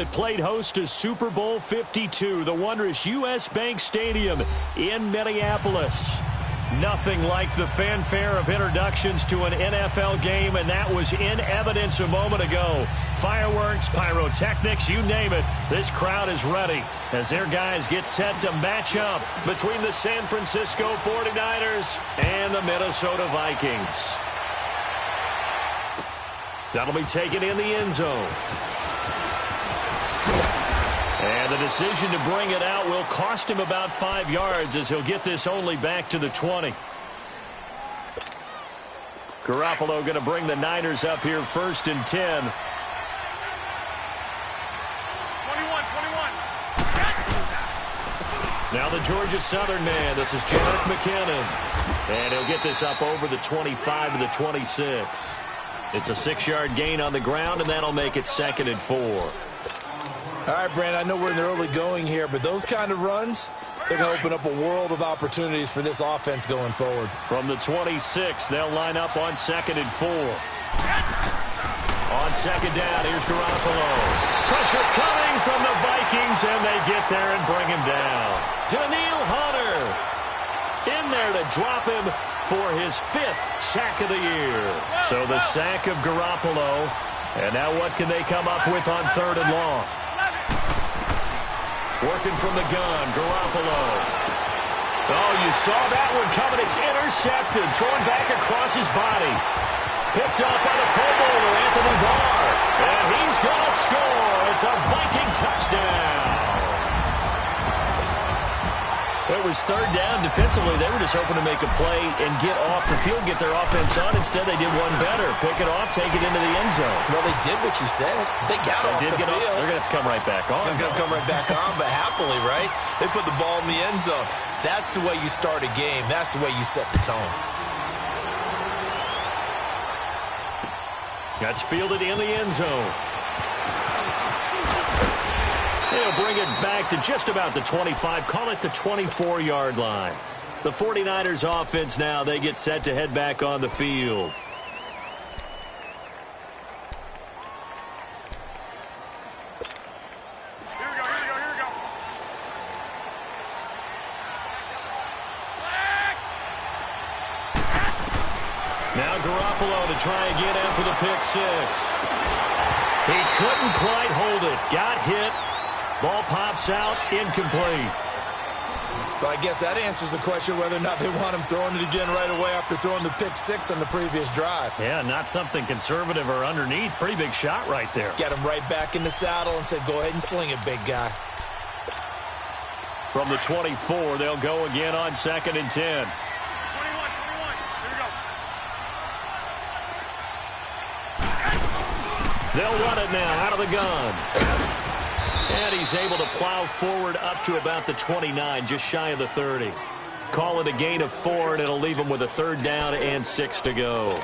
that played host to Super Bowl 52, the wondrous U.S. Bank Stadium in Minneapolis. Nothing like the fanfare of introductions to an NFL game, and that was in evidence a moment ago. Fireworks, pyrotechnics, you name it. This crowd is ready as their guys get set to match up between the San Francisco 49ers and the Minnesota Vikings. That'll be taken in the end zone. And the decision to bring it out will cost him about 5 yards as he'll get this only back to the 20. Garoppolo going to bring the Niners up here 1st and 10. 21. Now the Georgia Southern man. This is Jerick McKinnon. And he'll get this up over the 25 to the 26. It's a 6-yard gain on the ground, and that'll make it 2nd and 4. All right, Brand, I know we're in the early going here, but those kind of runs, they're going to open up a world of opportunities for this offense going forward. From the 26, they'll line up on 2nd and 4. On 2nd down, here's Garoppolo. Pressure coming from the Vikings, and they get there and bring him down. Danielle Hunter in there to drop him for his 5th sack of the year. So the sack of Garoppolo, and now what can they come up with on 3rd and long? Working from the gun, Garoppolo. Oh, you saw that one coming. It's intercepted. Thrown back across his body. Picked up by the Pro Bowler, Anthony Barr. And he's going to score. It's a Viking touchdown. It was 3rd down. Defensively, they were just hoping to make a play and get off the field, get their offense on. Instead, they did one better. Pick it off, take it into the end zone. Well, they did what you said. They got off the field. They're going to have to come right back on. They're going to come right back on, but happily, right? They put the ball in the end zone. That's the way you start a game. That's the way you set the tone. That's fielded in the end zone. They'll bring it back to just about the 25, call it the 24-yard line. The 49ers offense now, they get set to head back on the field. Here we go. Now Garoppolo to try again after the pick 6. He couldn't quite hold it. Got hit. Ball pops out, incomplete. So I guess that answers the question whether or not they want him throwing it again right away after throwing the pick 6 on the previous drive. Yeah, not something conservative or underneath. Pretty big shot right there. Get him right back in the saddle and said, go ahead and sling it, big guy. From the 24, they'll go again on 2nd and 10. 21. Here we go. They'll run it now out of the gun. And he's able to plow forward up to about the 29, just shy of the 30. Call it a gain of 4, and it'll leave him with a 3rd down and 6 to go.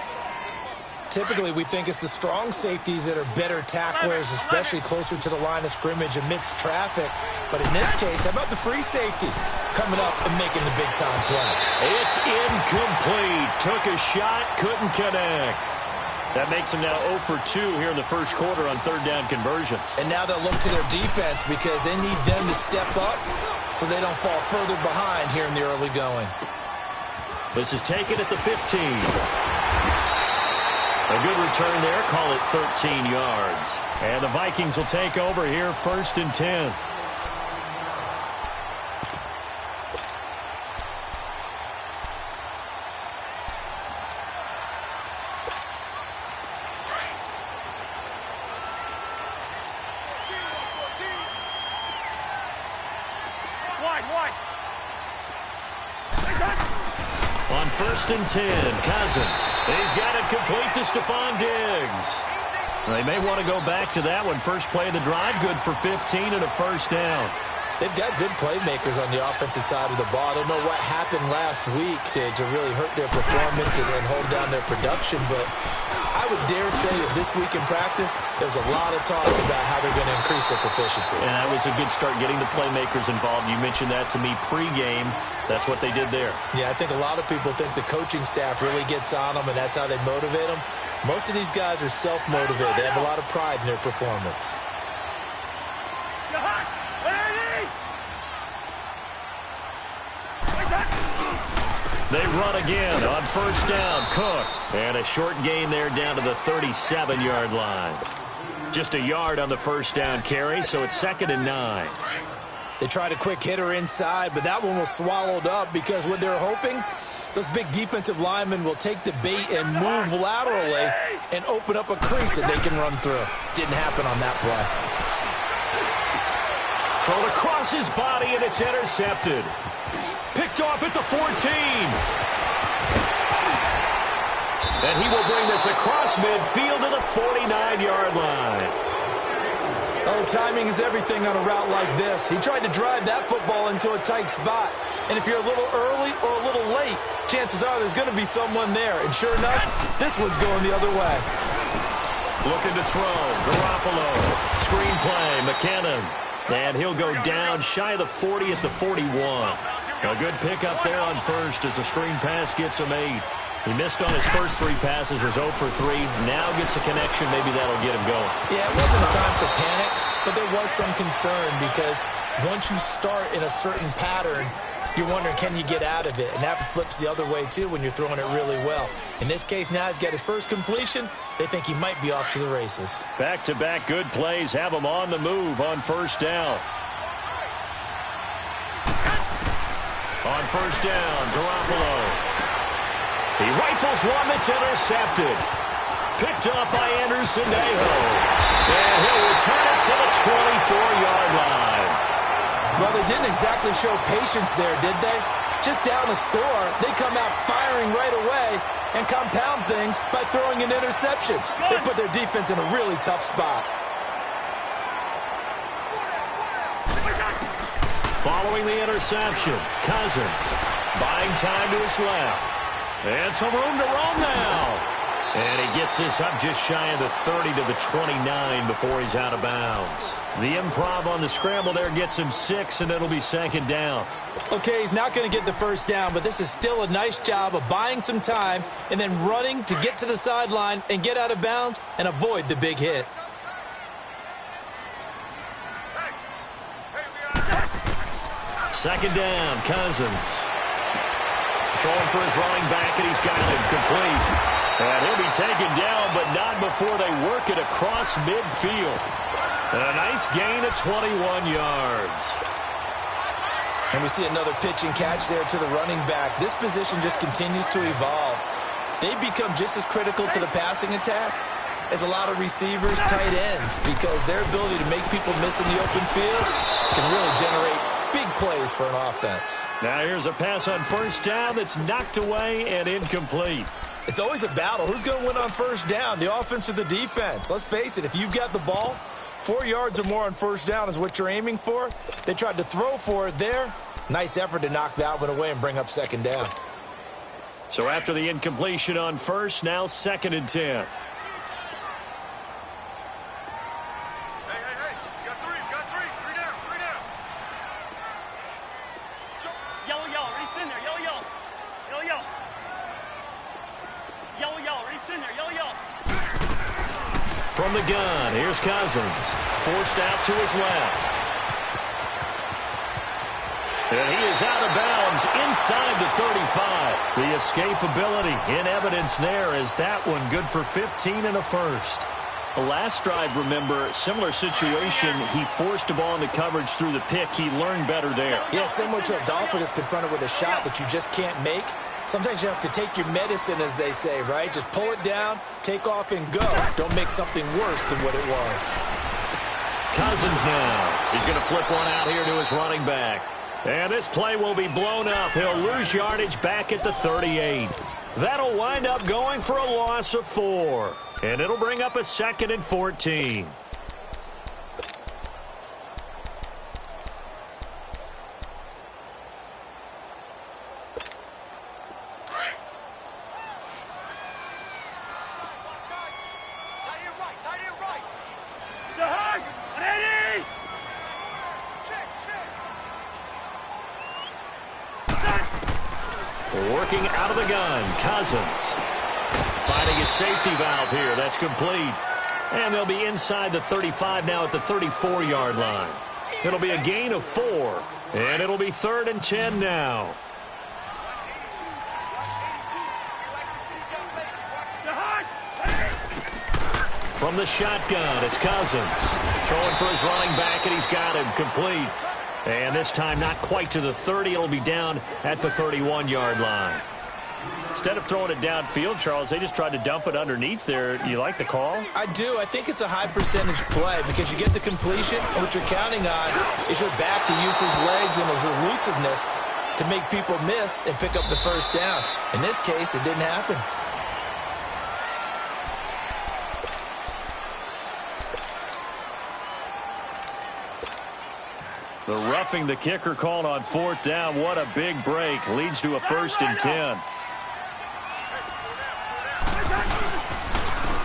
Typically, we think it's the strong safeties that are better tacklers, especially closer to the line of scrimmage amidst traffic. But in this case, how about the free safety coming up and making the big-time play? It's incomplete. Took a shot, couldn't connect. That makes them now 0 for 2 here in the first quarter on 3rd down conversions. And now they'll look to their defense because they need them to step up so they don't fall further behind here in the early going. This is taken at the 15. A good return there. Call it 13 yards. And the Vikings will take over here 1st and 10. On 1st and 10, Cousins. He's got it complete to Stephon Diggs. They may want to go back to that one. First play of the drive, good for 15 and a 1st down. They've got good playmakers on the offensive side of the ball. I don't know what happened last week to really hurt their performance and hold down their production, but I would dare say that this week in practice, there's a lot of talk about how they're going to increase their proficiency. And that was a good start getting the playmakers involved. You mentioned that to me pregame. That's what they did there. Yeah, I think a lot of people think the coaching staff really gets on them, and that's how they motivate them. Most of these guys are self-motivated. They have a lot of pride in their performance. They run again on first down. Cook. And a short gain there down to the 37-yard line. Just a yard on the first down carry, so it's 2nd and 9. They tried a quick hitter inside, but that one was swallowed up because what they're hoping, those big defensive linemen will take the bait and move laterally and open up a crease that they can run through. Didn't happen on that play. Thrown across his body, and it's intercepted. Picked off at the 14. And he will bring this across midfield to the 49-yard line. Oh, timing is everything on a route like this. He tried to drive that football into a tight spot. And if you're a little early or a little late, chances are there's going to be someone there. And sure enough, this one's going the other way. Looking to throw. Garoppolo. Screen play. McKinnon. And he'll go down shy of the 40 at the 41. A good pickup there on first as the screen pass gets him 8. He missed on his first 3 passes, was 0 for 3. Now gets a connection. Maybe that'll get him going. Yeah, it wasn't a time for panic, but there was some concern because once you start in a certain pattern, you're wondering, can you get out of it? And that flips the other way, too, when you're throwing it really well. In this case, now he's got his first completion. They think he might be off to the races. Back-to-back good plays have him on the move on first down. On first down, Garoppolo. He rifles one that's intercepted. Picked up by Anderson Aho. And he'll return it to the 24-yard line. Well, they didn't exactly show patience there, did they? Just down a score, they come out firing right away and compound things by throwing an interception. They put their defense in a really tough spot. Following the interception, Cousins buying time to his left. And some room to roam now. And he gets this up just shy of the 30 to the 29 before he's out of bounds. The improv on the scramble there gets him 6, and it'll be 2nd down. Okay, he's not going to get the first down, but this is still a nice job of buying some time and then running to get to the sideline and get out of bounds and avoid the big hit. Second down, Cousins. Throwing for his running back, and he's got it complete. And he'll be taken down, but not before they work it across midfield. And a nice gain of 21 yards. And we see another pitch and catch there to the running back. This position just continues to evolve. They become just as critical to the passing attack as a lot of receivers, tight ends, because their ability to make people miss in the open field can really generate big plays for an offense. Now here's a pass on first down that's knocked away and incomplete. It's always a battle. Who's going to win on first down, the offense or the defense? Let's face it, if you've got the ball, 4 yards or more on first down is what you're aiming for. They tried to throw for it there. Nice effort to knock that one away and bring up 2nd down. So after the incompletion on first, now 2nd and 10. From the gun, here's Cousins. Forced out to his left. And he is out of bounds inside the 35. The escapability in evidence there as that one good for 15 and a first. The last drive, remember, similar situation. He forced a ball into coverage through the pick. He learned better there. Yeah, similar to a Dolphin is confronted with a shot that you just can't make. Sometimes you have to take your medicine, as they say, right? Just pull it down, take off, and go. Don't make something worse than what it was. Cousins now. He's going to flip one out here to his running back. And this play will be blown up. He'll lose yardage back at the 38. That'll wind up going for a loss of 4. And it'll bring up a 2nd and 14. Working out of the gun, Cousins. Finding his safety valve here. That's complete. And they'll be inside the 35 now at the 34-yard line. It'll be a gain of 4. And it'll be 3rd and 10 now. From the shotgun, it's Cousins. Throwing for his running back, and he's got him complete. And this time not quite to the 30. It'll be down at the 31-yard line. Instead of throwing it downfield, Charles, they just tried to dump it underneath there. You like the call? I do. I think it's a high percentage play because you get the completion, and what you're counting on is your back to use his legs and his elusiveness to make people miss and pick up the first down. In this case, it didn't happen. The roughing the kicker called on 4th down. What a big break. Leads to a 1st and 10.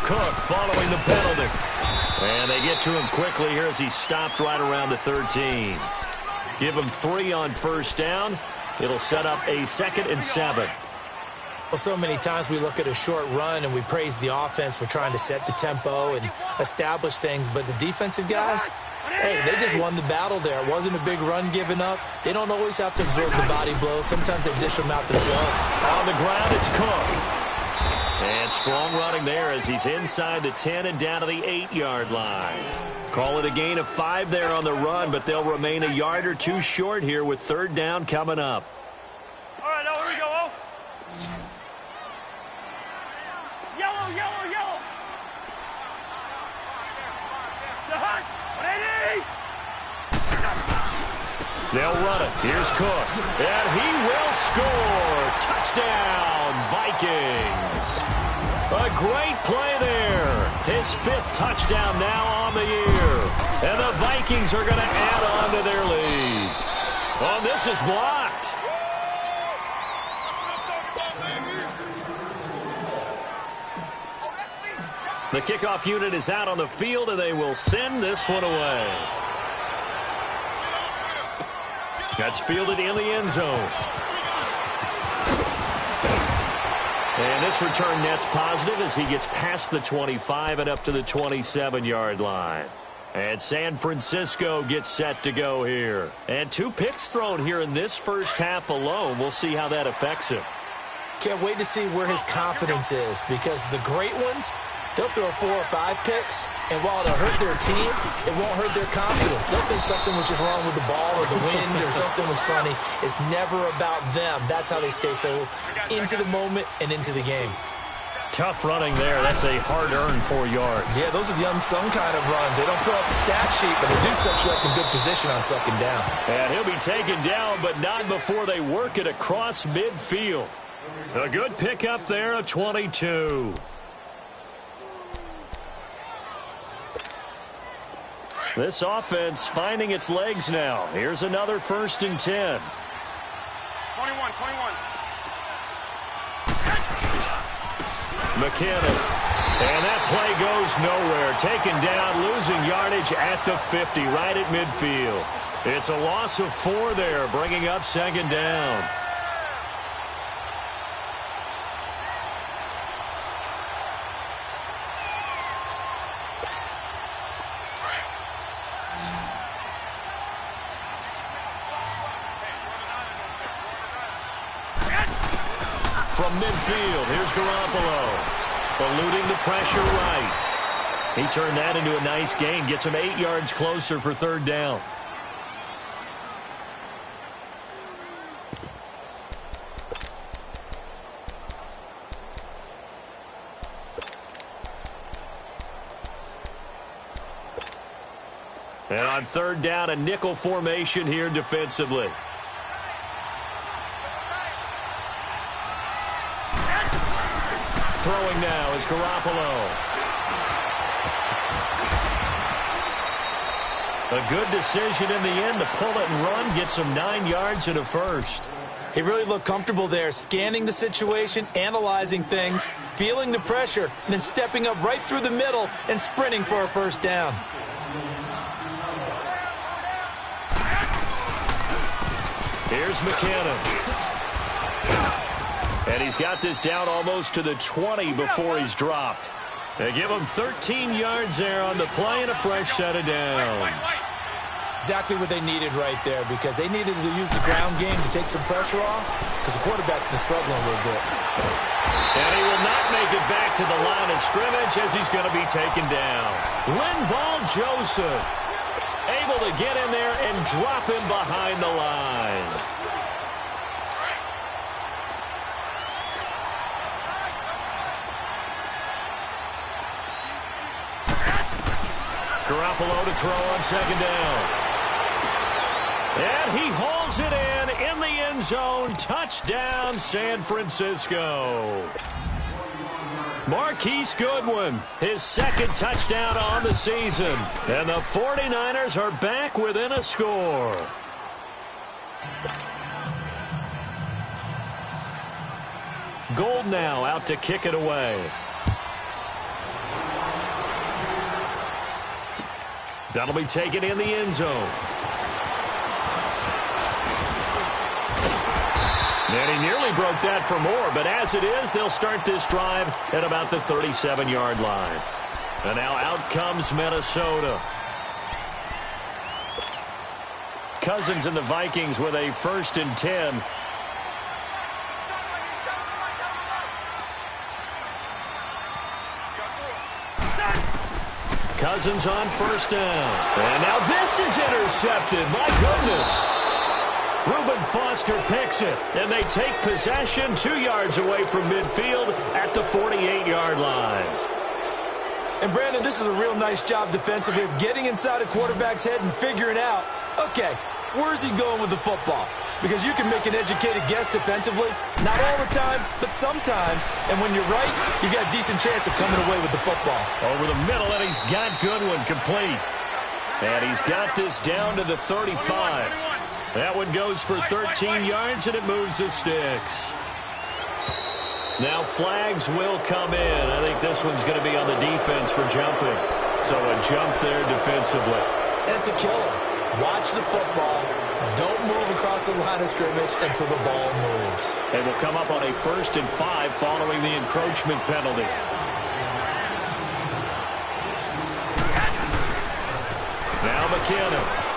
Cook following the penalty. And they get to him quickly here as he stopped right around the 13. Give him 3 on 1st down. It'll set up a 2nd and 7. Well, so many times we look at a short run and we praise the offense for trying to set the tempo and establish things, but the defensive guys, hey, they just won the battle there. It wasn't a big run given up. They don't always have to absorb the body blows. Sometimes they dish them out themselves. On the ground, it's Cook. And strong running there as he's inside the 10 and down to the 8-yard line. Call it a gain of 5 there on the run, but they'll remain a yard or 2 short here with 3rd down coming up. All right, now here we go, oh. Yellow, yellow, yellow. The hunt. 180. They'll run it. Here's Cook. And he will score. Touchdown, Vikings. A great play there. His 5th touchdown now on the year. And the Vikings are going to add on to their lead. Oh, this is blocked. The kickoff unit is out on the field, and they will send this one away. That's fielded in the end zone. And this return net's positive as he gets past the 25 and up to the 27-yard line. And San Francisco gets set to go here. And 2 picks thrown here in this first half alone. We'll see how that affects him. Can't wait to see where his confidence is because the great ones, they'll throw 4 or 5 picks, and while it'll hurt their team, it won't hurt their confidence. They'll think something was just wrong with the ball or the wind or something was funny. It's never about them. That's how they stay so into the moment and into the game. Tough running there. That's a hard-earned 4 yards. Yeah, those are the unsung kind of runs. They don't fill out the stat sheet, but they do set you up in good position on 2nd down. And he'll be taken down, but not before they work it across midfield. A good pickup there, a 22. This offense finding its legs now. Here's another 1st and 10. 21. McKinnon. And that play goes nowhere. Taken down, losing yardage at the 50, right at midfield. It's a loss of 4 there, bringing up 2nd down. From midfield, here's Garoppolo. Eluding the pressure right. He turned that into a nice gain. Gets him 8 yards closer for 3rd down. And on 3rd down, a nickel formation here defensively. Throwing now is Garoppolo. A good decision in the end to pull it and run. Gets him 9 yards and a 1st. He really looked comfortable there, scanning the situation, analyzing things, feeling the pressure, and then stepping up right through the middle and sprinting for a 1st down. Here's McKinnon. And he's got this down almost to the 20 before he's dropped. They give him 13 yards there on the play and a fresh set of downs. Exactly what they needed right there, because they needed to use the ground game to take some pressure off, because the quarterback's been struggling a little bit. And he will not make it back to the line of scrimmage as he's going to be taken down. Linval Joseph able to get in there and drop him behind the line. Garoppolo to throw on second down. And he hauls it in the end zone. Touchdown, San Francisco. Marquise Goodwin, his second touchdown on the season. And the 49ers are back within a score. Gold now out to kick it away. That'll be taken in the end zone. And he nearly broke that for more, but as it is, they'll start this drive at about the 37-yard line. And now out comes Minnesota. Cousins and the Vikings with a 1st and 10. Cousins on 1st down. And now this is intercepted. My goodness. Reuben Foster picks it, and they take possession 2 yards away from midfield at the 48-yard line. And, Brandon, this is a real nice job defensively of getting inside a quarterback's head and figuring out, okay, where's he going with the football? Because you can make an educated guess defensively, not all the time, but sometimes. And when you're right, you got a decent chance of coming away with the football. Over the middle, and he's got Goodwin complete. And he's got this down to the 35. That one goes for 13 yards, and it moves the sticks. Now flags will come in. I think this one's going to be on the defense for jumping. So a jump there defensively. And it's a killer. Watch the football. Don't move across the line of scrimmage until the ball moves. They will come up on a 1st and 5 following the encroachment penalty. Now McKinnon.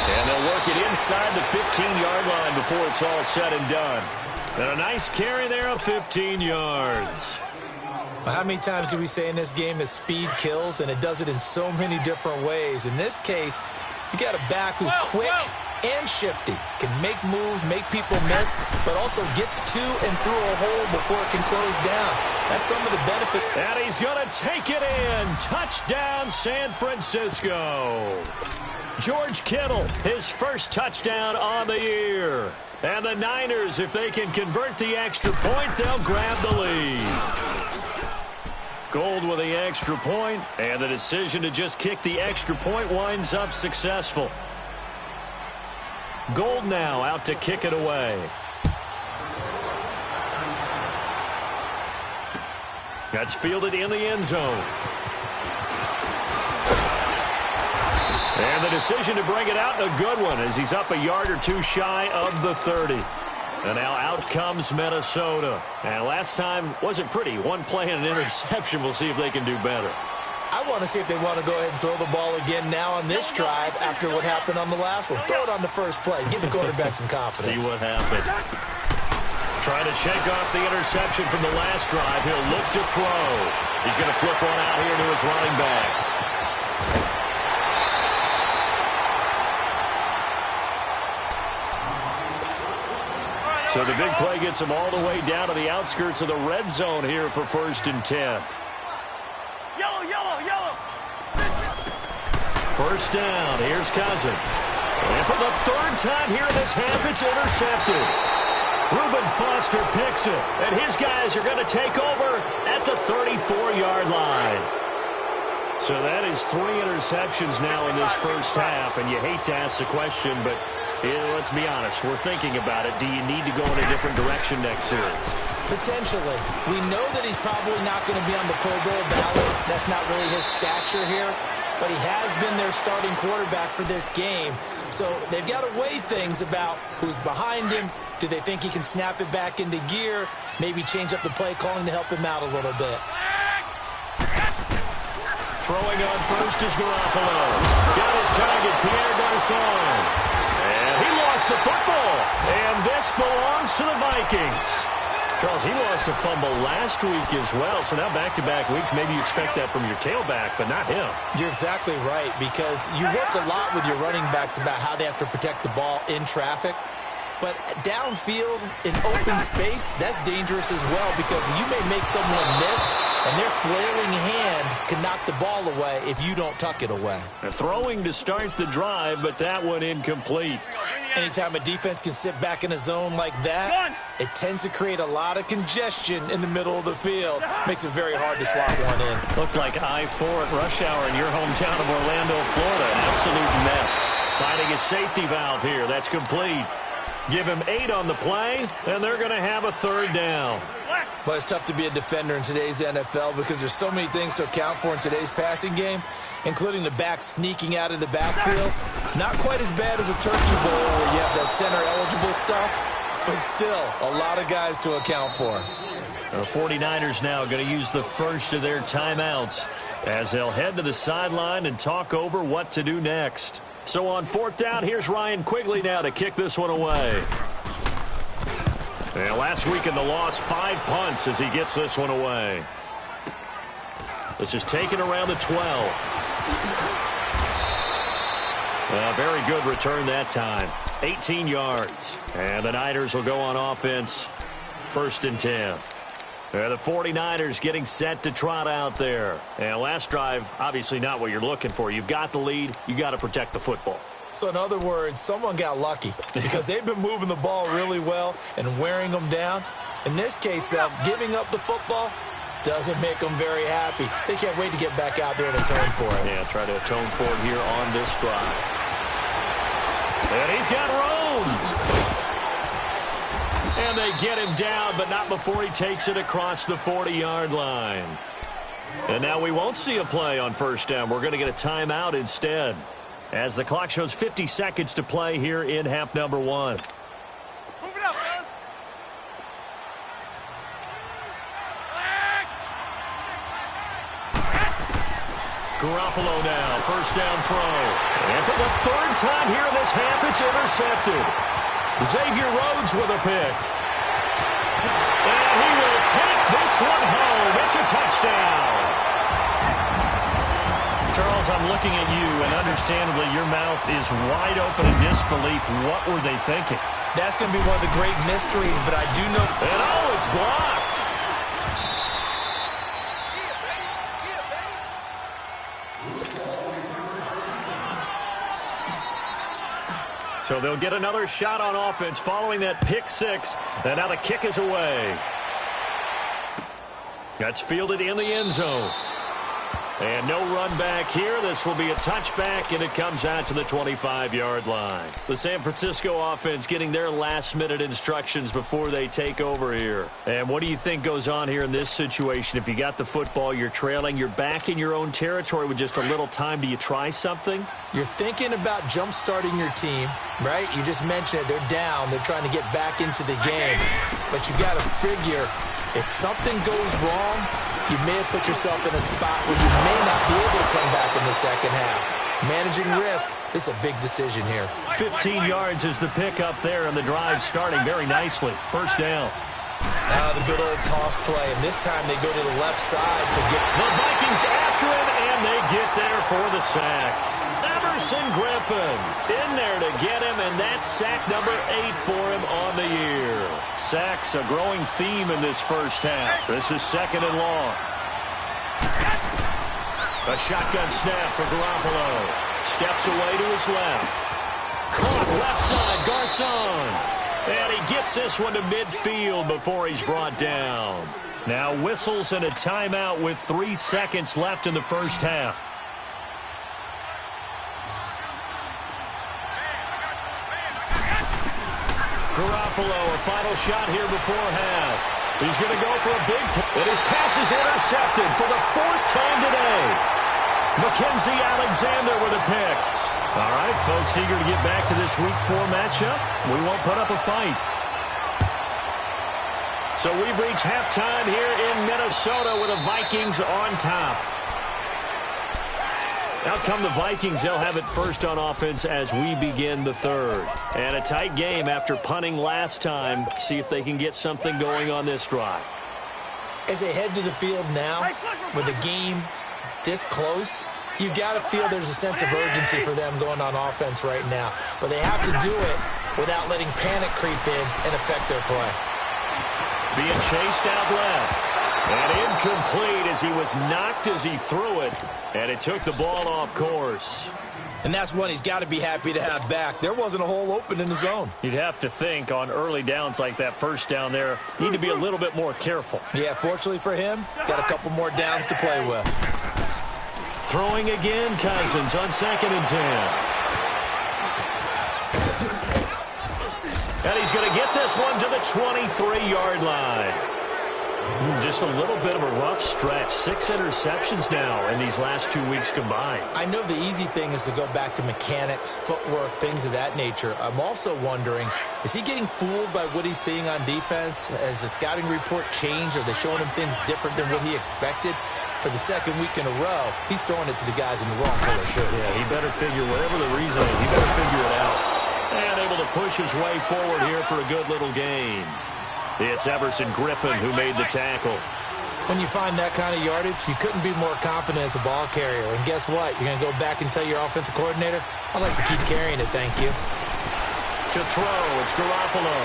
And they'll work it inside the 15-yard line before it's all said and done. And a nice carry there of 15 yards. Well, how many times do we say in this game that speed kills, and it does it in so many different ways? In this case, you got a back who's quick and shifty, can make moves, make people miss, but also gets to and through a hole before it can close down. That's some of the benefit. And he's going to take it in. Touchdown, San Francisco. George Kittle, his 1st touchdown on the year. And the Niners, if they can convert the extra point, they'll grab the lead. Gold with the extra point, and the decision to just kick the extra point winds up successful. Gold now out to kick it away. That's fielded in the end zone. And the decision to bring it out, a good one, as he's up a yard or two shy of the 30. And now out comes Minnesota. And last time wasn't pretty. One play and an interception. We'll see if they can do better. I want to see if they want to go ahead and throw the ball again now on this drive after what happened on the last one. Throw it on the first play. Give the quarterback some confidence. See what happened. Trying to shake off the interception from the last drive. He'll look to throw. He's going to flip one out here to his running back. So the big play gets him all the way down to the outskirts of the red zone here for 1st and 10. Yellow, yellow, yellow. 1st down. Here's Cousins. And for the 3rd time here in this half, it's intercepted. Reuben Foster picks it. And his guys are going to take over at the 34-yard line. So that is 3 interceptions now in this first half. And you hate to ask the question, but let's be honest, we're thinking about it. Do you need to go in a different direction next year? Potentially. We know that he's probably not going to be on the Pro Bowl ballot. That's not really his stature here. But he has been their starting quarterback for this game. So they've got to weigh things about who's behind him. Do they think he can snap it back into gear? Maybe change up the play calling to help him out a little bit. Throwing on first is Garoppolo. Got his this on. And he lost the football. And this belongs to the Vikings. Charles, he lost a fumble last week as well, so now back-to-back weeks, maybe you expect that from your tailback, but not him. You're exactly right, because you work a lot with your running backs about how they have to protect the ball in traffic, but downfield in open space, that's dangerous as well, because you may make someone miss, and their flailing hand can knock the ball away if you don't tuck it away. Throwing to start the drive, but that one incomplete. Anytime a defense can sit back in a zone like that, it tends to create a lot of congestion in the middle of the field. Makes it very hard to slot one in. Looked like I-4 at rush hour in your hometown of Orlando, Florida. An absolute mess. Finding a safety valve here. That's complete. Give him 8 on the play, and they're going to have a third down. But it's tough to be a defender in today's NFL because there's so many things to account for in today's passing game, including the back sneaking out of the backfield. Not quite as bad as a turkey bowl where you have that center-eligible stuff, but still a lot of guys to account for. The 49ers now going to use the first of their timeouts as they'll head to the sideline and talk over what to do next. So on 4th down, here's Ryan Quigley now to kick this one away. And last week in the loss, 5 punts as he gets this one away. This is taken around the 12. Very good return that time. 18 yards. And the Niners will go on offense. 1st and 10. The 49ers getting set to trot out there. And last drive, obviously not what you're looking for. You've got the lead. You got to protect the football. So in other words, someone got lucky because they've been moving the ball really well and wearing them down. In this case, though, giving up the football doesn't make them very happy. They can't wait to get back out there and atone for it. Yeah, try to atone for it here on this drive. And he's got room. And they get him down, but not before he takes it across the 40-yard line. And now we won't see a play on 1st down. We're going to get a timeout instead, as the clock shows 50 seconds to play here in half number 1. Move it up, fellas. Garoppolo now, 1st down throw. And for the 3rd time here in this half, it's intercepted. Xavier Rhodes with a pick. And he will take this one home. It's a touchdown. Charles, I'm looking at you, and understandably your mouth is wide open in disbelief. What were they thinking? That's going to be one of the great mysteries, but I do know. And oh, it's blocked. So they'll get another shot on offense following that pick 6. And now the kick is away. That's fielded in the end zone. And no run back here. This will be a touchback, and it comes out to the 25-yard line. The San Francisco offense getting their last-minute instructions before they take over here. And what do you think goes on here in this situation? If you got the football, you're trailing, you're back in your own territory with just a little time. Do you try something? You're thinking about jump-starting your team, right? You just mentioned it. They're down. They're trying to get back into the game. But you got to figure, if something goes wrong, you may have put yourself in a spot where you may not be able to come back in the second half. Managing risk is a big decision here. 15 yards is the pickup there, and the drive starting very nicely. 1st down. The good old toss play, and this time they go to the left side to get... The Vikings after him, and they get there for the sack. Emerson Griffin in there to get him, and that's sack number 8 for him on the year. Sacks a growing theme in this first half. This is 2nd and long. A shotgun snap for Garoppolo. Steps away to his left. Caught left side, Garcon. And he gets this one to midfield before he's brought down. Now whistles and a timeout with 3 seconds left in the first half. Garoppolo, a final shot here before half. He's going to go for a big play. And his pass is intercepted for the 4th time today. Mackenzie Alexander with a pick. All right, folks, eager to get back to this Week 4 matchup. We won't put up a fight. So we've reached halftime here in Minnesota with the Vikings on top. Out come the Vikings. They'll have it first on offense as we begin the third. And a tight game after punting last time. See if they can get something going on this drive. As they head to the field now, with the game this close, you've got to feel there's a sense of urgency for them going on offense right now. But they have to do it without letting panic creep in and affect their play. Being chased out left. And incomplete as he was knocked as he threw it. And it took the ball off course. And that's one he's got to be happy to have back. There wasn't a hole open in the zone. You'd have to think on early downs like that first down there, you need to be a little bit more careful. Yeah, fortunately for him, got a couple more downs to play with. Throwing again, Cousins on 2nd and 10. And he's going to get this one to the 23-yard line. Just a little bit of a rough stretch. 6 interceptions now in these last 2 weeks combined. I know the easy thing is to go back to mechanics, footwork, things of that nature. I'm also wondering, is he getting fooled by what he's seeing on defense? Has the scouting report changed? Are they showing him things different than what he expected? For the second week in a row, he's throwing it to the guys in the wrong color shirts. Yeah, he better figure, whatever the reason is, he better figure it out. And able to push his way forward here for a good little gain. It's Everson Griffin who made the tackle. When you find that kind of yardage, you couldn't be more confident as a ball carrier. And guess what? You're going to go back and tell your offensive coordinator, I'd like to keep carrying it, thank you. To throw, it's Garoppolo.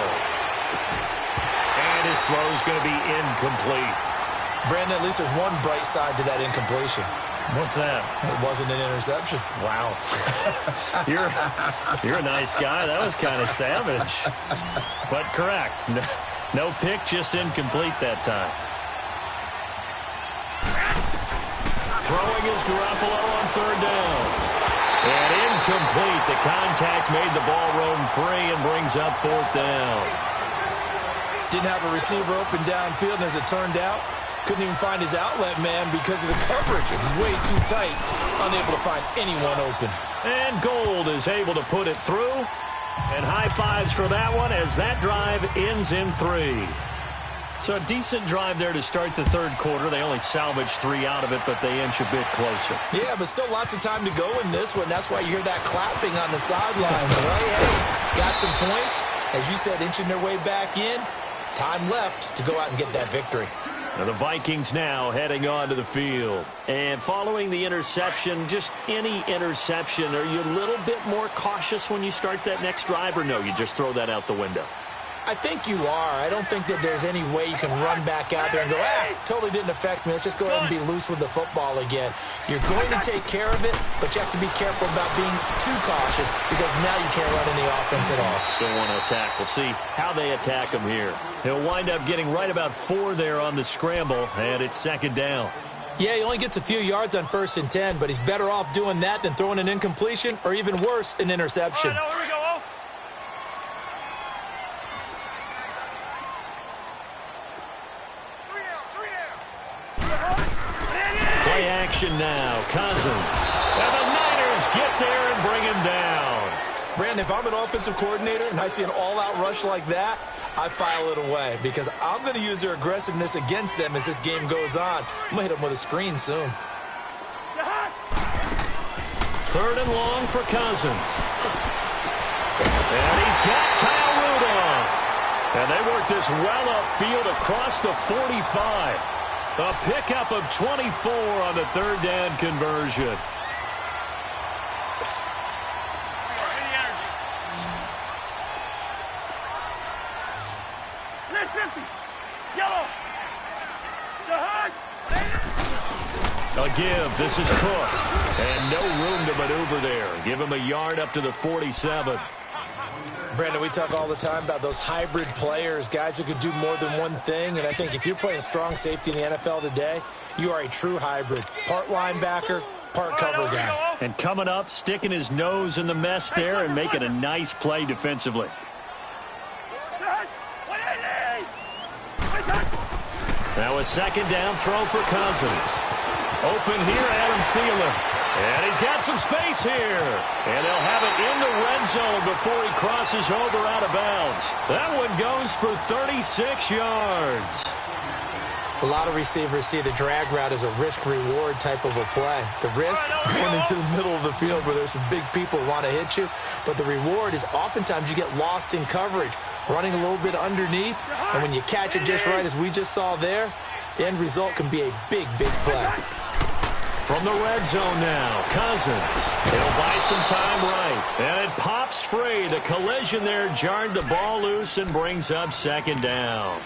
And his throw's going to be incomplete. Brandon, at least there's one bright side to that incompletion. What's that? It wasn't an interception. Wow. You're a nice guy. That was kind of savage. But correct. No pick, just incomplete that time. Throwing is Garoppolo on 3rd down. And incomplete. The contact made the ball roam free and brings up 4th down. Didn't have a receiver open downfield, and as it turned out, couldn't even find his outlet man because of the coverage. It was way too tight, unable to find anyone open. And Gold is able to put it through. And high fives for that one as that drive ends in 3. So a decent drive there to start the third quarter. They only salvaged 3 out of it, but they inch a bit closer. Yeah, but still lots of time to go in this one. That's why you hear that clapping on the sidelines, right? Hey, got some points. As you said, inching their way back in. Time left to go out and get that victory. Now the Vikings now heading onto the field. And following the interception, just any interception, are you a little bit more cautious when you start that next drive, or no, you just throw that out the window? I think you are. I don't think that there's any way you can run back out there and go, totally didn't affect me. Let's just go ahead and be loose with the football again. You're going to take care of it, but you have to be careful about being too cautious because now you can't run any offense at all. Still want to attack. We'll see how they attack him here. He'll wind up getting right about 4 there on the scramble, and it's 2nd down. Yeah, he only gets a few yards on 1st and 10, but he's better off doing that than throwing an incompletion or even worse, an interception. All right, here we go. Play action now. Cousins. And the Niners get there and bring him down. Brandon, if I'm an offensive coordinator and I see an all-out rush like that, I file it away because I'm going to use their aggressiveness against them as this game goes on. I'm going to hit them with a screen soon. 3rd and long for Cousins. And he's got Kyle Rudolph. And they work this well upfield across the 45. A pickup of 24 on the 3rd down conversion. A give. This is Cook. And no room to maneuver there. Give him a yard up to the 47. Brandon, we talk all the time about those hybrid players, guys who could do more than one thing. And I think if you're playing strong safety in the NFL today, you are a true hybrid. Part linebacker, part cover guy. And coming up, sticking his nose in the mess there and making a nice play defensively. Now a 2nd down throw for Cousins. Open here, Adam Thielen. And he's got some space here. And they'll have it in the red zone before he crosses over out of bounds. That one goes for 36 yards. A lot of receivers see the drag route as a risk-reward type of a play. The risk, going into the middle of the field where there's some big people who want to hit you. But the reward is oftentimes you get lost in coverage, running a little bit underneath. And when you catch it just right, as we just saw there, the end result can be a big, big play. From the red zone now, Cousins. He'll buy some time right. And it pops free. The collision there jarred the ball loose and brings up second down.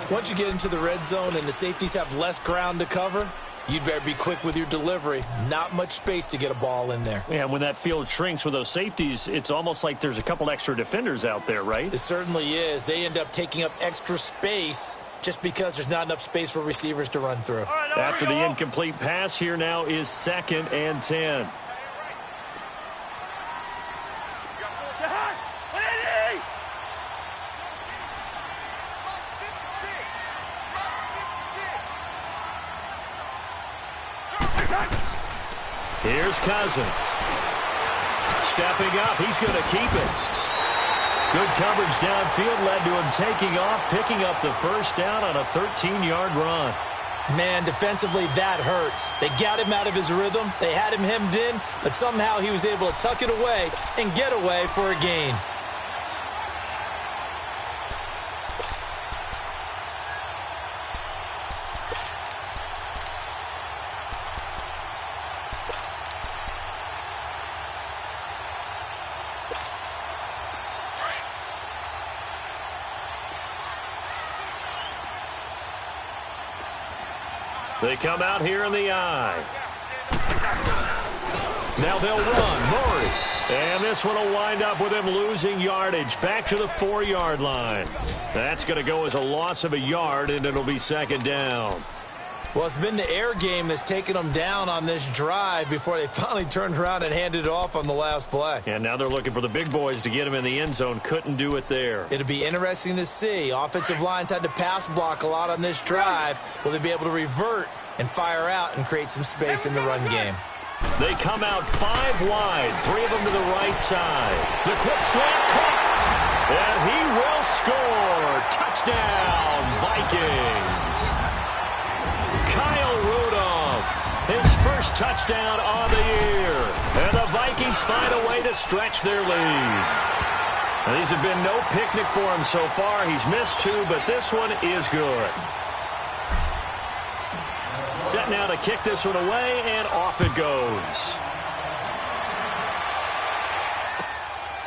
Once you get into the red zone and the safeties have less ground to cover, you'd better be quick with your delivery. Not much space to get a ball in there. Yeah, when that field shrinks with those safeties, it's almost like there's a couple extra defenders out there, right? It certainly is. They end up taking up extra space just because there's not enough space for receivers to run through. After the incomplete pass, here now is 2nd and 10. Here's Cousins. Stepping up, he's going to keep it. Good coverage downfield led to him taking off, picking up the first down on a 13-yard run. Man, defensively, that hurts. They got him out of his rhythm. They had him hemmed in, but somehow he was able to tuck it away and get away for a gain. They come out here in the eye. Now they'll run. Murray. And this one will wind up with him losing yardage. Back to the 4-yard line. That's going to go as a loss of a yard, and it'll be second down. Well, it's been the air game that's taken them down on this drive before they finally turned around and handed it off on the last play. And now they're looking for the big boys to get him in the end zone. Couldn't do it there. It'll be interesting to see. Offensive lines had to pass block a lot on this drive. Will they be able to revert and fire out and create some space in the run game? They come out 5 wide, 3 of them to the right side. The quick slant caught, and he will score. Touchdown, Vikings. Kyle Rudolph, his first touchdown of the year. And the Vikings find a way to stretch their lead. Now, these have been no picnic for him so far. He's missed 2, but this one is good. Set now to kick this one away, and off it goes.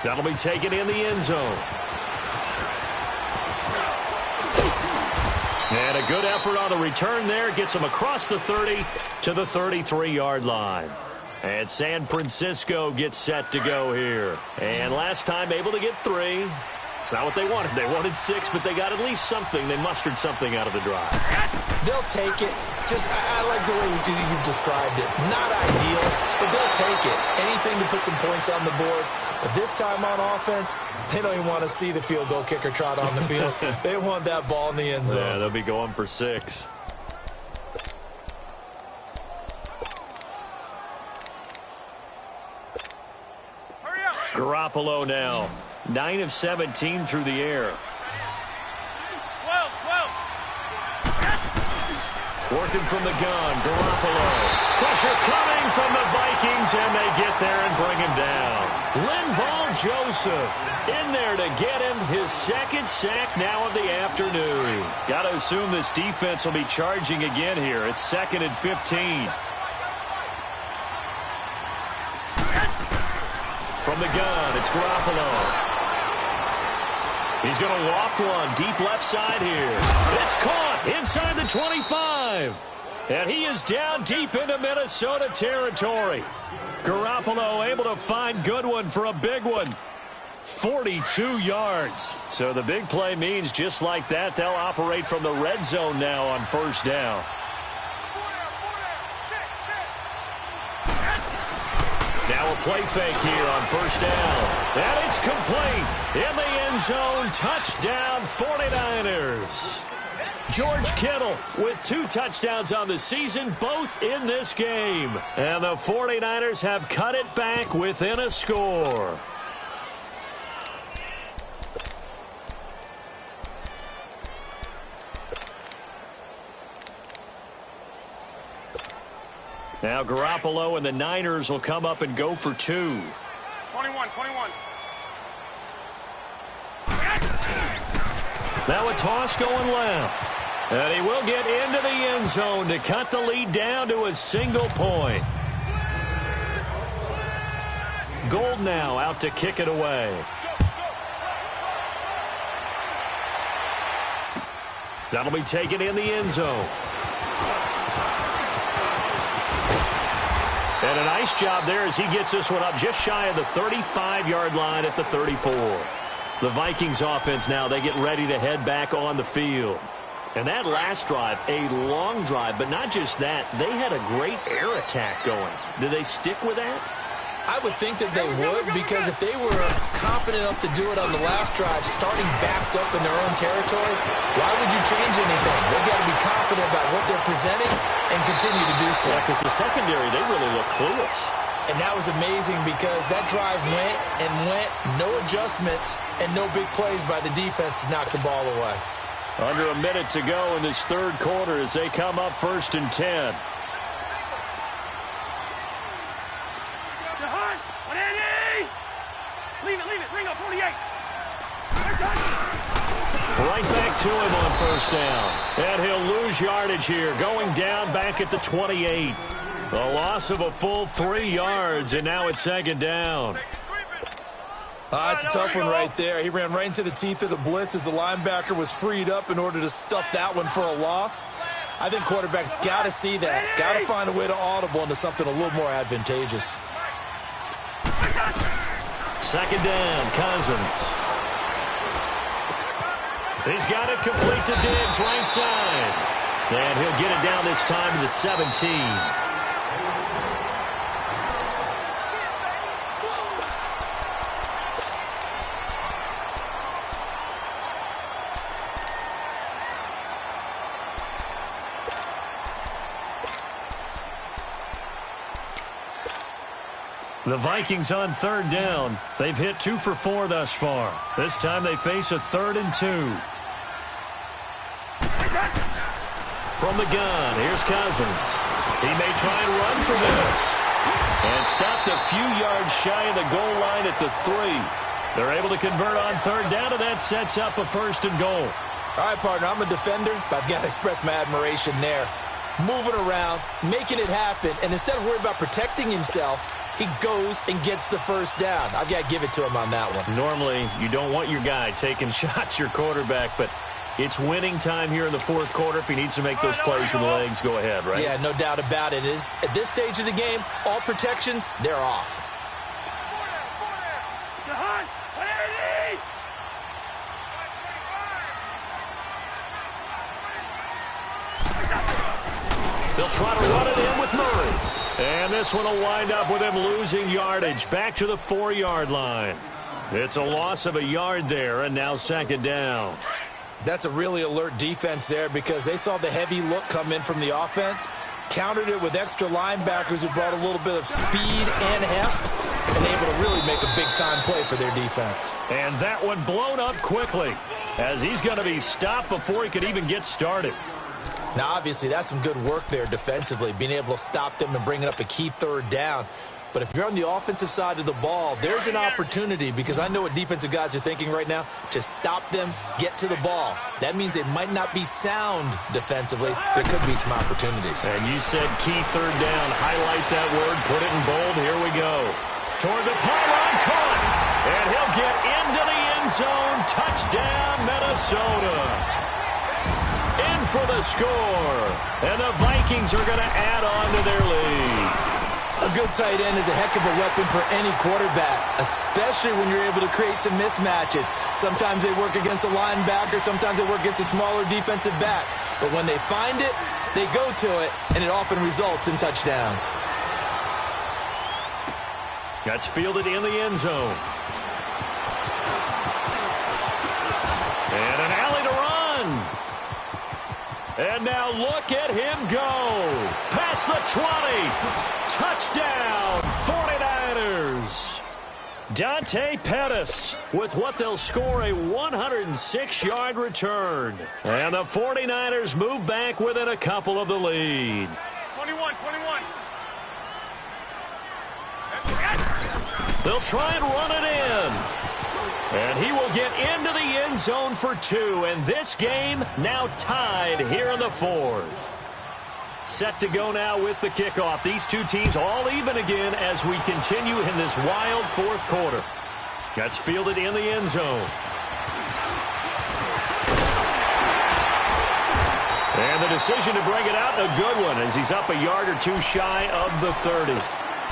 That'll be taken in the end zone. And a good effort on the return there. Gets him across the 30 to the 33-yard line. And San Francisco gets set to go here. And last time able to get 3. It's not what they wanted. They wanted 6, but they got at least something. They mustered something out of the drive. They'll take it. I like the way you described it. Not ideal, but they'll take it. Anything to put some points on the board. But this time on offense, they don't even want to see the field goal kicker trot on the field. They want that ball in the end zone. Yeah, they'll be going for 6. Hurry up. Garoppolo now. 9 of 17 through the air. 12. Working from the gun, Garoppolo. Pressure coming from the Vikings, and they get there and bring him down. Linval Joseph in there to get him his 2nd sack now of the afternoon. Got to assume this defense will be charging again here. It's 2nd and 15. From the gun, it's Garoppolo. He's going to loft one deep left side here. It's caught inside the 25. And he is down deep into Minnesota territory. Garoppolo able to find Goodwin for a big one. 42 yards. So the big play means just like that, they'll operate from the red zone now on first down. Now a play fake here on first down. And it's complete. In the end zone, touchdown 49ers. George Kittle with 2 touchdowns on the season, both in this game. And the 49ers have cut it back within a score. Now Garoppolo and the Niners will come up and go for 2. 21. Now a toss going left. And he will get into the end zone to cut the lead down to a single point. Gold now out to kick it away. That'll be taken in the end zone. And a nice job there as he gets this one up just shy of the 35-yard line at the 34. The Vikings offense now, they get ready to head back on the field. And that last drive, a long drive, but not just that, they had a great air attack going. Do they stick with that? I would think that they would, because if they were confident enough to do it on the last drive, starting backed up in their own territory, why would you change anything? They've got to be confident about what they're presenting and continue to do so. Yeah, because the secondary, they really look clueless. And that was amazing because that drive went and went, no adjustments, and no big plays by the defense to knock the ball away. Under a minute to go in this third quarter as they come up 1st and 10. Leave it. Ring up, 48. Right back to him on 1st down. And he'll lose yardage here, going down back at the 28. A loss of a full 3 yards, and now it's 2nd down. It's a tough one right there. He ran right into the teeth of the blitz as the linebacker was freed up in order to stuff that one for a loss. I think quarterbacks got to see that. Got to find a way to audible into something a little more advantageous. 2nd down, Cousins. He's got it complete to Diggs, right side. And he'll get it down this time to the 17. The Vikings on 3rd down. They've hit 2 for 4 thus far. This time they face a 3rd and 2. From the gun, here's Cousins. He may try and run for this. And stopped a few yards shy of the goal line at the 3. They're able to convert on 3rd down, and that sets up a 1st and goal. All right, partner, I'm a defender, but I've got to express my admiration there. Moving around, making it happen, and instead of worrying about protecting himself, he goes and gets the 1st down. I've got to give it to him on that one. Normally, you don't want your guy taking shots, your quarterback, but it's winning time here in the 4th quarter. If he needs to make those plays with the legs, go ahead, right? Yeah, no doubt about it. At this stage of the game, all protections, they're off. They'll try to run it in with Murray. And this one will wind up with him losing yardage back to the 4-yard line. It's a loss of a yard there, and now 2nd down. That's a really alert defense there because they saw the heavy look come in from the offense, countered it with extra linebackers who brought a little bit of speed and heft, and able to really make a big-time play for their defense. And that one blown up quickly as he's going to be stopped before he could even get started. Now, obviously, that's some good work there defensively, being able to stop them and bringing up a key 3rd down. But if you're on the offensive side of the ball, there's an opportunity, because I know what defensive guys are thinking right now, to stop them, get to the ball. That means they might not be sound defensively. There could be some opportunities. And you said key 3rd down. Highlight that word. Put it in bold. Here we go. Toward the pylon, caught. And he'll get into the end zone. Touchdown, Minnesota. In for the score. And the Vikings are going to add on to their lead. A good tight end is a heck of a weapon for any quarterback, especially when you're able to create some mismatches. Sometimes they work against a linebacker, sometimes they work against a smaller defensive back. But when they find it, they go to it, and it often results in touchdowns. That's fielded in the end zone. And an alley to run. And now look at him go. Past the 20. Touchdown, 49ers. Dante Pettis with what they'll score a 106-yard return. And the 49ers move back within a couple of the lead. 21. They'll try and run it in. And he will get into the end zone for 2. And this game now tied here in the 4th. Set to go now with the kickoff. These two teams all even again as we continue in this wild 4th quarter. That's fielded in the end zone. And the decision to bring it out, a good one, as he's up a yard or 2 shy of the 30.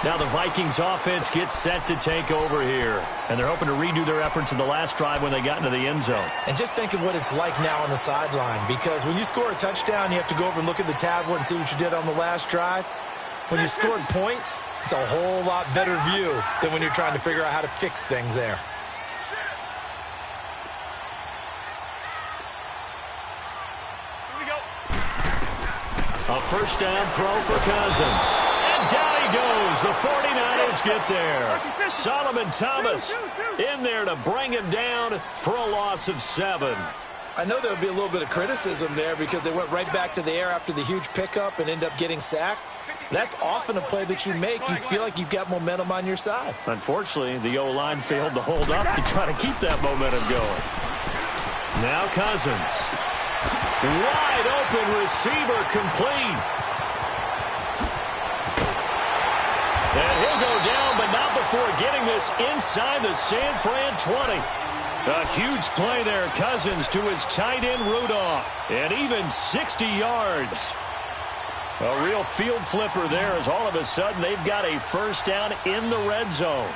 Now the Vikings offense gets set to take over here. And they're hoping to redo their efforts in the last drive when they got into the end zone. And just think of what it's like now on the sideline. Because when you score a touchdown, you have to go over and look at the tablet and see what you did on the last drive. When you scored points, it's a whole lot better view than when you're trying to figure out how to fix things there. A first down throw for Cousins. And down he goes. The 49ers get there. Solomon Thomas in there to bring him down for a loss of 7. I know there'll be a little bit of criticism there because they went right back to the air after the huge pickup and end up getting sacked. That's often a play that you make. You feel like you've got momentum on your side. Unfortunately, the O-line failed to hold up to try to keep that momentum going. Now Cousins. Wide open receiver complete. And he'll go down, but not before getting this inside the San Fran 20. A huge play there, Cousins to his tight end Rudolph. And even 60 yards. A real field flipper there as all of a sudden they've got a first down in the red zone.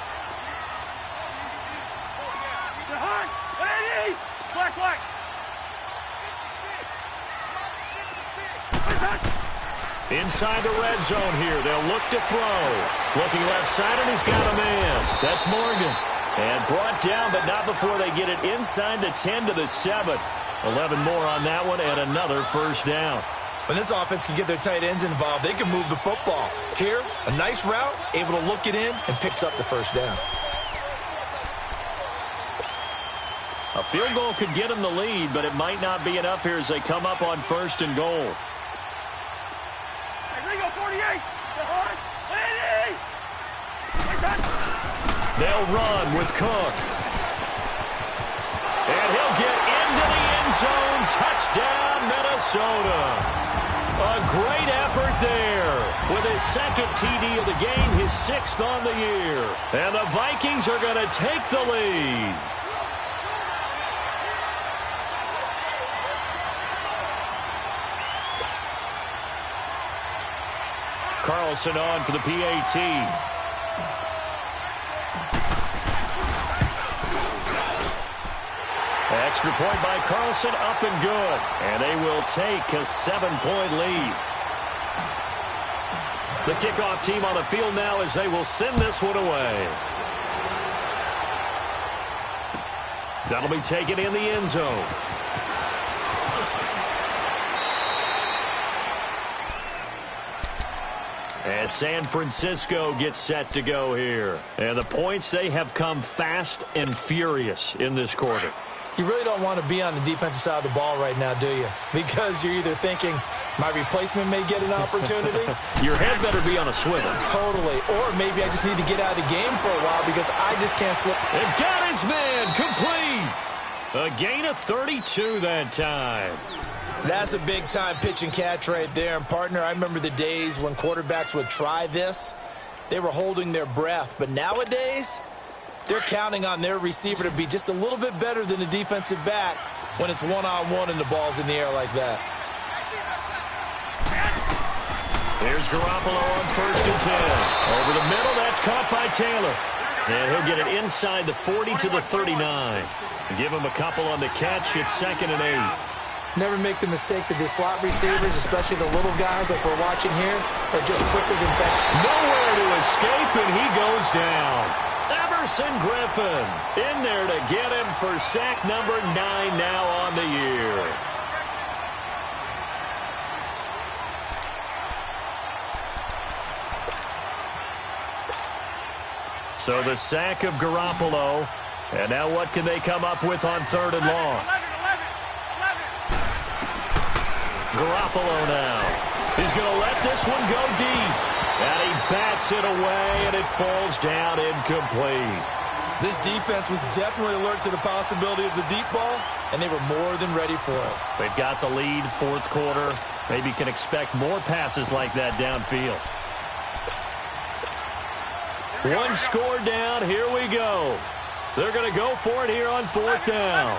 Black. Inside the red zone here. They'll look to throw. Looking left side, and he's got a man. That's Morgan. And brought down, but not before they get it inside the 10 to the 7. 11 more on that one, and another first down. When this offense can get their tight ends involved, they can move the football. Here, a nice route, able to look it in, and picks up the first down. A field goal could get them the lead, but it might not be enough here as they come up on 1st and goal. They'll run with Cook. And he'll get into the end zone. Touchdown, Minnesota. A great effort there. With his 2nd TD of the game, his 6th on the year. And the Vikings are going to take the lead. Carlson on for the PAT. Extra point by Carlson, up and good. And they will take a 7-point lead. The kickoff team on the field now as they will send this one away. That'll be taken in the end zone. As San Francisco gets set to go here. And the points, they have come fast and furious in this quarter. You really don't want to be on the defensive side of the ball right now, do you? Because you're either thinking, my replacement may get an opportunity. Your head better be on a swivel. Totally. Or maybe I just need to get out of the game for a while because I just can't slip. And got his man complete. A gain of 32 that time. That's a big-time pitch and catch right there. And, partner, I remember the days when quarterbacks would try this. They were holding their breath. But nowadays, they're counting on their receiver to be just a little bit better than the defensive back when it's one-on-one and the ball's in the air like that. Here's Garoppolo on 1st and 10. Over the middle, that's caught by Taylor. And he'll get it inside the 40 to the 39. Give him a couple on the catch. It's 2nd and 8. Never make the mistake that the slot receivers, especially the little guys like we're watching here, are just quicker than fast. Nowhere to escape, and he goes down. Everson Griffin in there to get him for sack number 9 now on the year. So the sack of Garoppolo. And now what can they come up with on 3rd and long? Garoppolo now. He's going to let this one go deep. And he bats it away, and it falls down incomplete. This defense was definitely alert to the possibility of the deep ball, and they were more than ready for it. They've got the lead, fourth quarter. Maybe can expect more passes like that downfield. One score down. Here we go. They're going to go for it here on fourth down.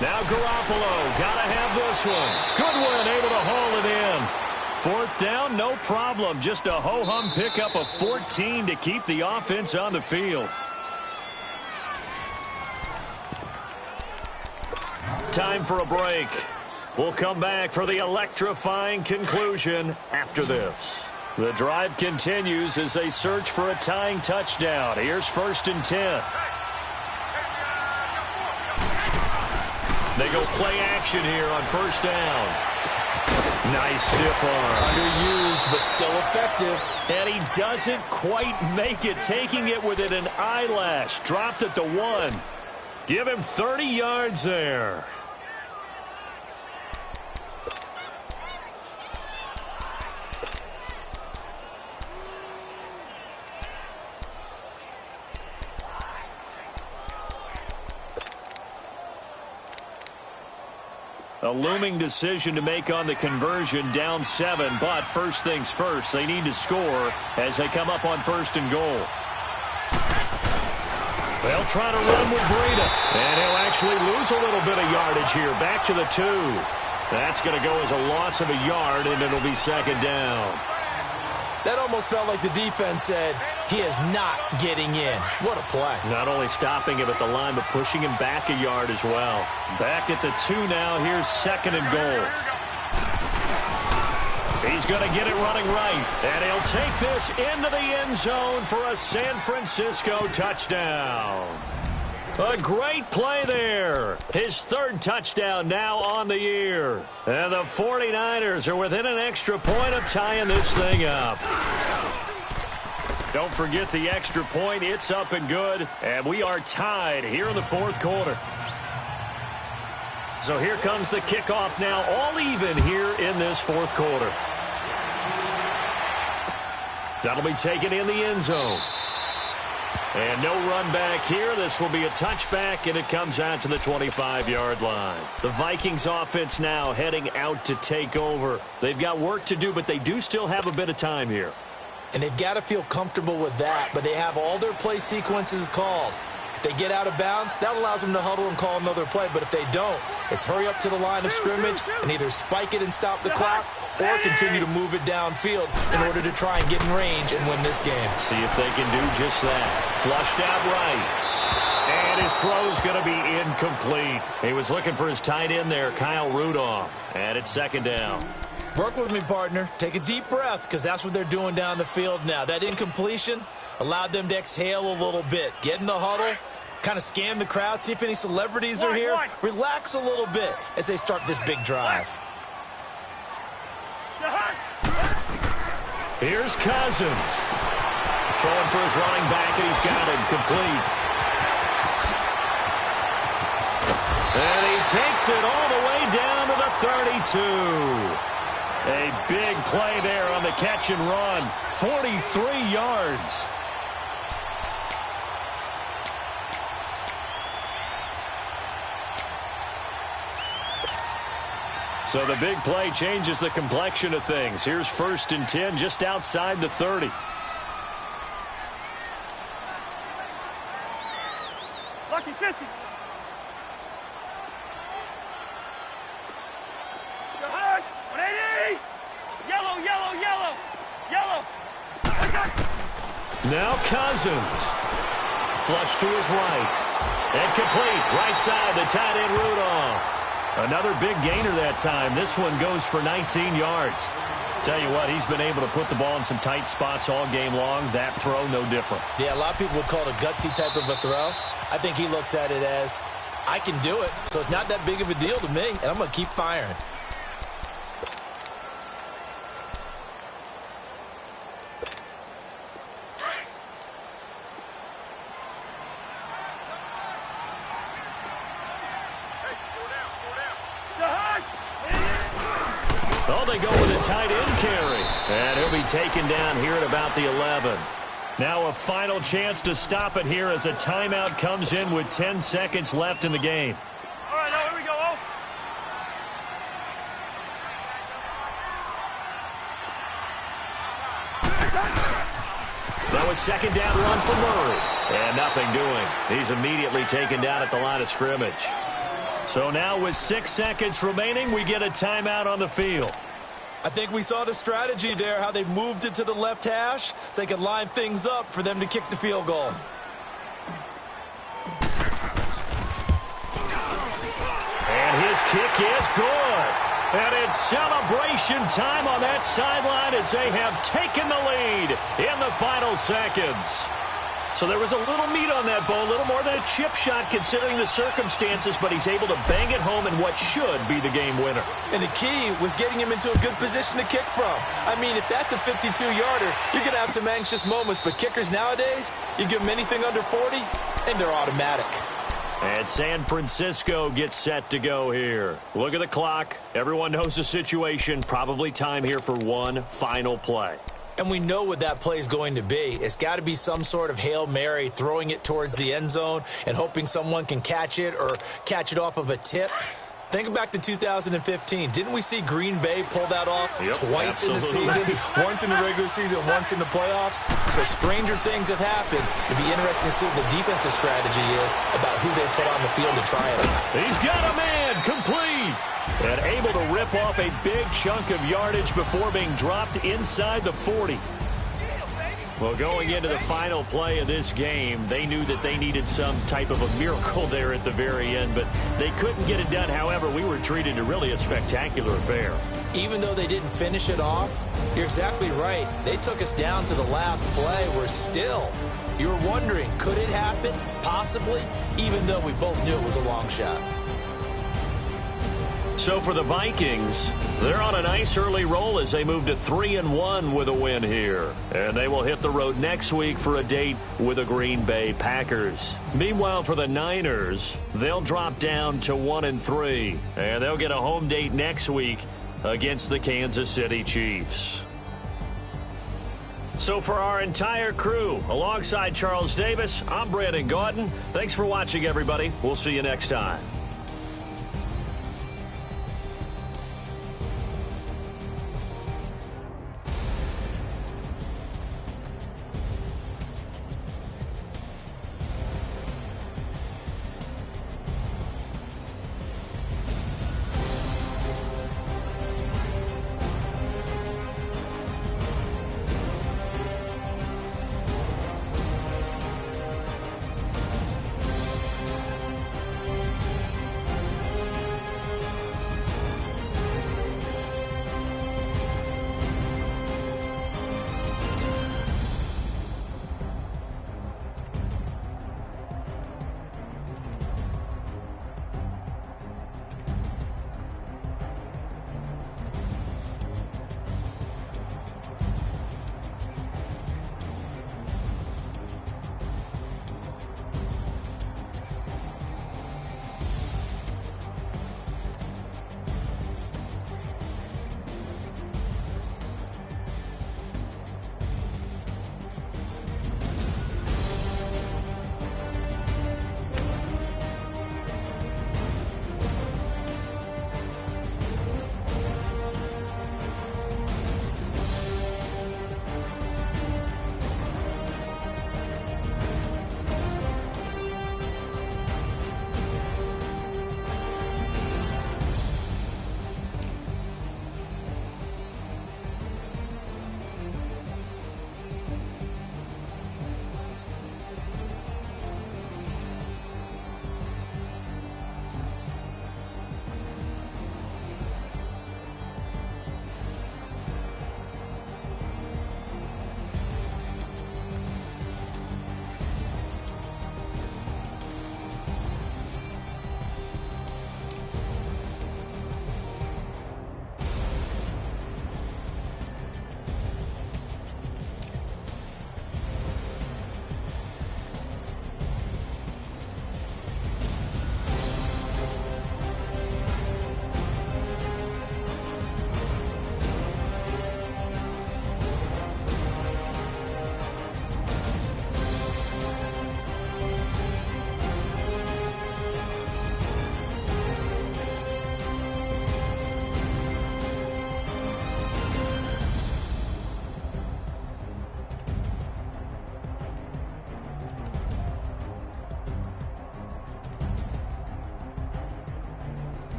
Now Garoppolo, got to have this one. Goodwin able to haul it in. Fourth down, no problem. Just a ho-hum pickup of 14 to keep the offense on the field. Time for a break. We'll come back for the electrifying conclusion after this. The drive continues as they search for a tying touchdown. Here's 1st and 10. They go play action here on 1st down. Nice stiff arm. Underused, but still effective. And he doesn't quite make it, taking it within an eyelash. Dropped at the 1. Give him 30 yards there. A looming decision to make on the conversion, down 7, but first things first, they need to score as they come up on 1st and goal. They'll try to run with Breida, and he'll actually lose a little bit of yardage here, back to the 2. That's going to go as a loss of a yard, and it'll be 2nd down. That almost felt like the defense said, he is not getting in. What a play. Not only stopping him at the line, but pushing him back a yard as well. Back at the 2 now. Here's 2nd and goal. He's going to get it running right. And he'll take this into the end zone for a San Francisco touchdown. A great play there. His 3rd touchdown now on the year. And the 49ers are within an extra point of tying this thing up. Don't forget the extra point. It's up and good. And we are tied here in the 4th quarter. So here comes the kickoff now, all even here in this 4th quarter. That'll be taken in the end zone. And no run back here. This will be a touchback, and it comes out to the 25-yard line. The Vikings offense now heading out to take over. They've got work to do, but they do still have a bit of time here. And they've got to feel comfortable with that, but they have all their play sequences called. If they get out of bounds, that allows them to huddle and call another play. But if they don't, it's hurry up to the line of scrimmage and either spike it and stop the clock or continue to move it downfield in order to try and get in range and win this game. See if they can do just that. Flushed out right. And his throw's going to be incomplete. He was looking for his tight end there, Kyle Rudolph. And it's 2nd down. Work with me, partner. Take a deep breath, because that's what they're doing down the field now. That incompletion allowed them to exhale a little bit. Get in the huddle, kind of scan the crowd, see if any celebrities are here. Relax a little bit as they start this big drive. Here's Cousins. Throwing for his running back, and he's got him complete. And he takes it all the way down to the 32. A big play there on the catch and run. 43 yards. So the big play changes the complexion of things. Here's 1st and 10 just outside the 30. Lucky 50. Good. 180. Yellow, yellow, yellow. Yellow. Now Cousins. Flush to his right. And complete. Right side, the tight end Rudolph. Another big gainer that time. This one goes for 19 yards. Tell you what, he's been able to put the ball in some tight spots all game long. That throw, no different. Yeah, a lot of people would call it a gutsy type of a throw. I think he looks at it as, I can do it, so it's not that big of a deal to me, and I'm going to keep firing. Oh, they go with a tight end carry. And he'll be taken down here at about the 11. Now a final chance to stop it here as a timeout comes in with 10 seconds left in the game. All right, now here we go. Oh. That was second down run for Murray. And nothing doing. He's immediately taken down at the line of scrimmage. So now with 6 seconds remaining, we get a timeout on the field. I think we saw the strategy there, how they moved it to the left hash so they could line things up for them to kick the field goal. And his kick is good. And it's celebration time on that sideline as they have taken the lead in the final seconds. So there was a little meat on that ball, a little more than a chip shot considering the circumstances, but he's able to bang it home in what should be the game winner. And the key was getting him into a good position to kick from. I mean, if that's a 52-yarder, you're going to have some anxious moments, but kickers nowadays, you give them anything under 40, and they're automatic. And San Francisco gets set to go here. Look at the clock. Everyone knows the situation. Probably time here for one final play. And we know what that play is going to be. It's got to be some sort of Hail Mary, throwing it towards the end zone and hoping someone can catch it or catch it off of a tip. Think back to 2015. Didn't we see Green Bay pull that off twice in the season? Once in the regular season, once in the playoffs. So stranger things have happened. It'd be interesting to see what the defensive strategy is about who they put on the field to try it. He's got a man complete. And able to rip off a big chunk of yardage before being dropped inside the 40. Well, going into the final play of this game, they knew that they needed some type of a miracle there at the very end, but they couldn't get it done. However, we were treated to really a spectacular affair. Even though they didn't finish it off, you're exactly right. They took us down to the last play. We're still, you're wondering, could it happen? Possibly, even though we both knew it was a long shot. So for the Vikings, they're on a nice early roll as they move to 3-1 with a win here. And they will hit the road next week for a date with the Green Bay Packers. Meanwhile, for the Niners, they'll drop down to 1-3. And they'll get a home date next week against the Kansas City Chiefs. So for our entire crew, alongside Charles Davis, I'm Brandon Gaudin. Thanks for watching, everybody. We'll see you next time.